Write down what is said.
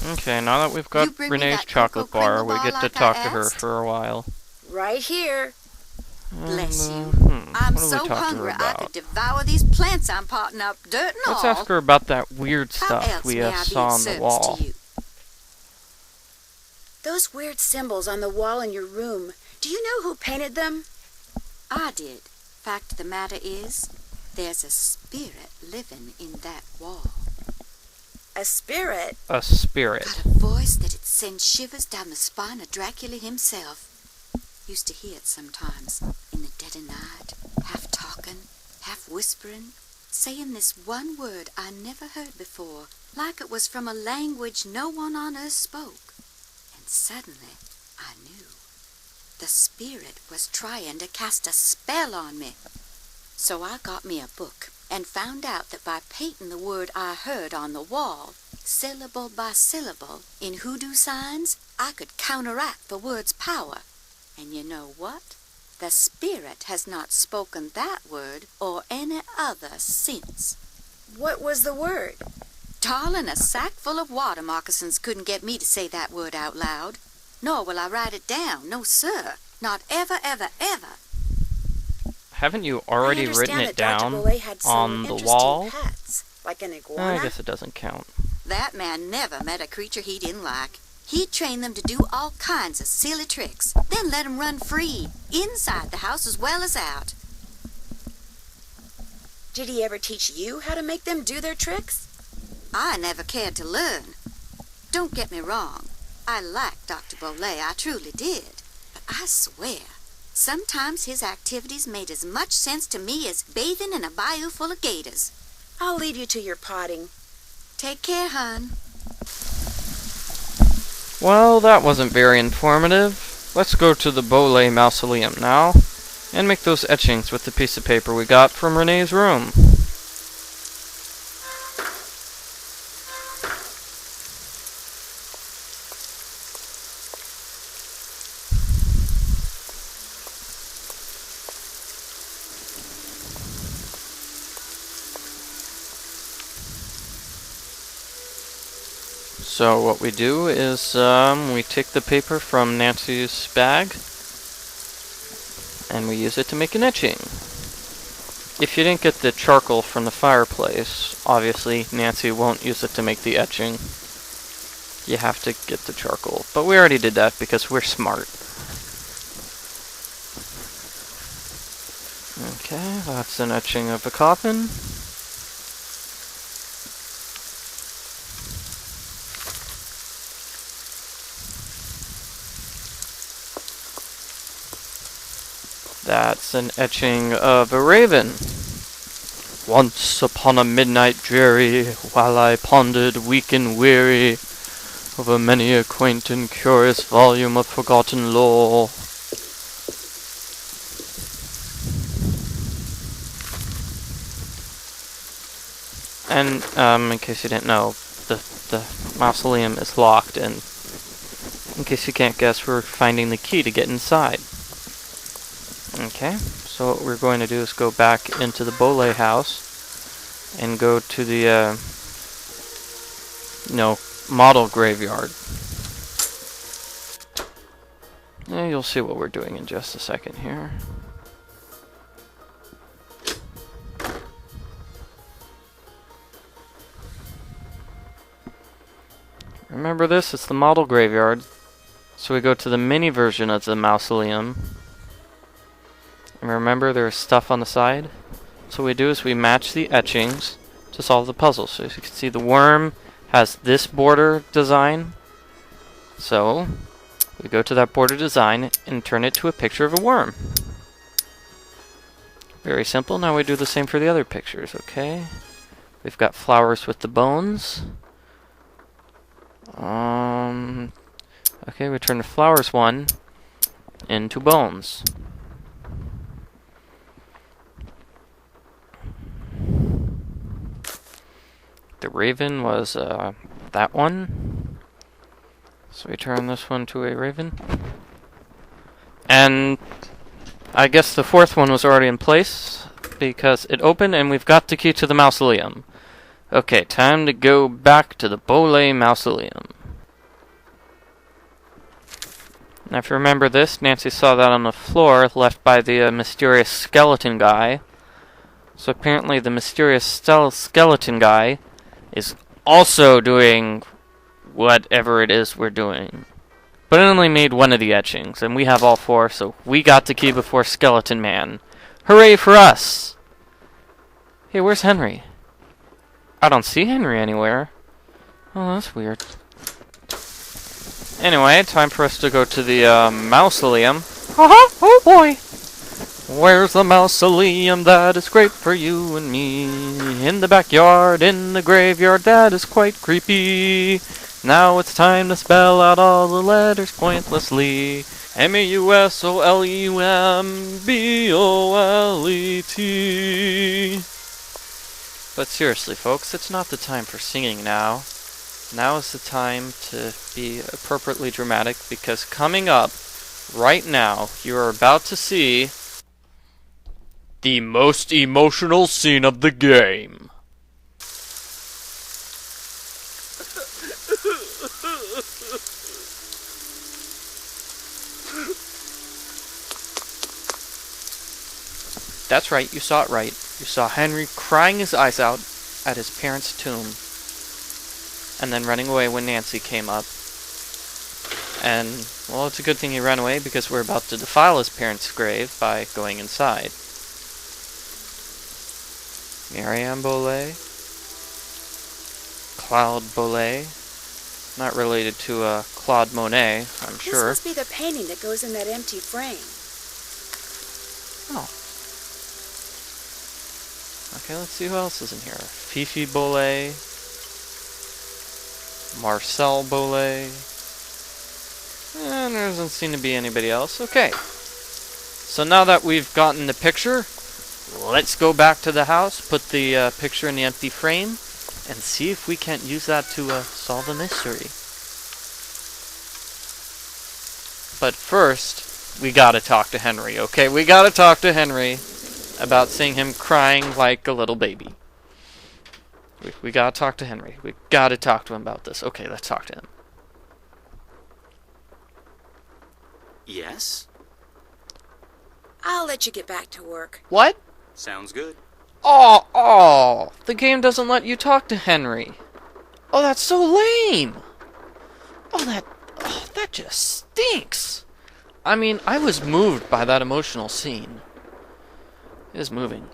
Okay, now that we've got You bring me Renee's that chocolate cocoa bar, kringle we bar get to like I talk to her asked? for a while. Right here. Bless you. what I'm do we so talk to her hungry I about? could devour these plants I'm potting up, dirt and Let's all. ask her about that weird How stuff else we may I be saw of on the service wall. to you? Those weird symbols on the wall in your room. Do you know who painted them? I did. Fact of the matter is, there's a spirit living in that wall. A spirit? A spirit. Got a voice that'd send shivers down the spine of Dracula himself. Used to hear it sometimes, in the dead of night, half talking, half whispering, saying this one word I never heard before, like it was from a language no one on earth spoke. And suddenly, I knew. The spirit was trying to cast a spell on me. So I got me a book and found out that by painting the word I heard on the wall, syllable by syllable, in hoodoo signs, I could counteract the word's power. And you know what? The spirit has not spoken that word or any other since. What was the word? Darling, a sack full of water moccasins couldn't get me to say that word out loud. Nor will I write it down. No, sir. Not ever, ever, ever. Haven't you already written it down on the wall? Pets, like an iguana. I guess it doesn't count. That man never met a creature he didn't like. He'd train them to do all kinds of silly tricks, then let 'em run free, inside the house as well as out. Did he ever teach you how to make them do their tricks? I never cared to learn. Don't get me wrong. I liked Dr. Bolay, I truly did. But I swear, sometimes his activities made as much sense to me as bathing in a bayou full of gators. I'll leave you to your potting. Take care, hon. Well, that wasn't very informative. Let's go to the Bolay Mausoleum now, and make those etchings with the piece of paper we got from Renee's room. So what we do is we take the paper from Nancy's bag and we use it to make an etching. If you didn't get the charcoal from the fireplace, obviously Nancy won't use it to make the etching. You have to get the charcoal. But we already did that because we're smart. Okay, that's an etching of a coffin. That's an etching of a raven. Once upon a midnight dreary, while I pondered weak and weary over many a quaint and curious volume of forgotten lore. And in case you didn't know, the mausoleum is locked, and in case you can't guess, we're finding the key to get inside. Okay, so what we're going to do is go back into the Bolay house and go to the, model graveyard. And you'll see what we're doing in just a second here. Remember this? It's the model graveyard. So we go to the mini version of the mausoleum. And remember, there's stuff on the side. So what we do is we match the etchings to solve the puzzle. So as you can see, the worm has this border design. So we go to that border design and turn it to a picture of a worm. Very simple. Now we do the same for the other pictures, okay? We've got flowers with the bones. Okay, we turn the flowers one into bones. The raven was that one. So we turn this one to a raven. And I guess the fourth one was already in place because it opened and we've got the key to the mausoleum. Okay, time to go back to the Bolay Mausoleum. Now, if you remember this, Nancy saw that on the floor left by the mysterious skeleton guy. So apparently the mysterious skeleton guy is also doing whatever it is we're doing. But it only made one of the etchings, and we have all 4, so we got the key before Skeleton Man. Hooray for us! Hey, where's Henry? I don't see Henry anywhere. Oh, that's weird. Anyway, time for us to go to the mausoleum. Oh boy! Where's the mausoleum that is great for you and me? In the backyard, in the graveyard, that is quite creepy. Now it's time to spell out all the letters pointlessly. M-A-U-S-O-L-E-U-M-B-O-L-E-T. But seriously, folks, it's not the time for singing now. Now is the time to be appropriately dramatic, because coming up right now, you are about to see the most emotional scene of the game. That's right, you saw it right. You saw Henry crying his eyes out at his parents' tomb, and then running away when Nancy came up. And, well, it's a good thing he ran away, because we're about to defile his parents' grave by going inside. Marianne Bollet, Claude Bollet, not related to Claude Monet, I'm sure. This must be the painting that goes in that empty frame. Oh. Okay, let's see who else is in here. Fifi Bollet, Marcel Bollet, and there doesn't seem to be anybody else. Okay. So now that we've gotten the picture, let's go back to the house, put the picture in the empty frame, and see if we can't use that to solve the mystery. But first, we gotta talk to Henry, okay? We gotta talk to Henry about seeing him crying like a little baby. We gotta talk to Henry. We gotta talk to him about this. Okay, let's talk to him. Yes? I'll let you get back to work. What? Sounds good. Oh, the game doesn't let you talk to Henry. Oh, that's so lame. That just stinks. I mean, I was moved by that emotional scene. It is moving.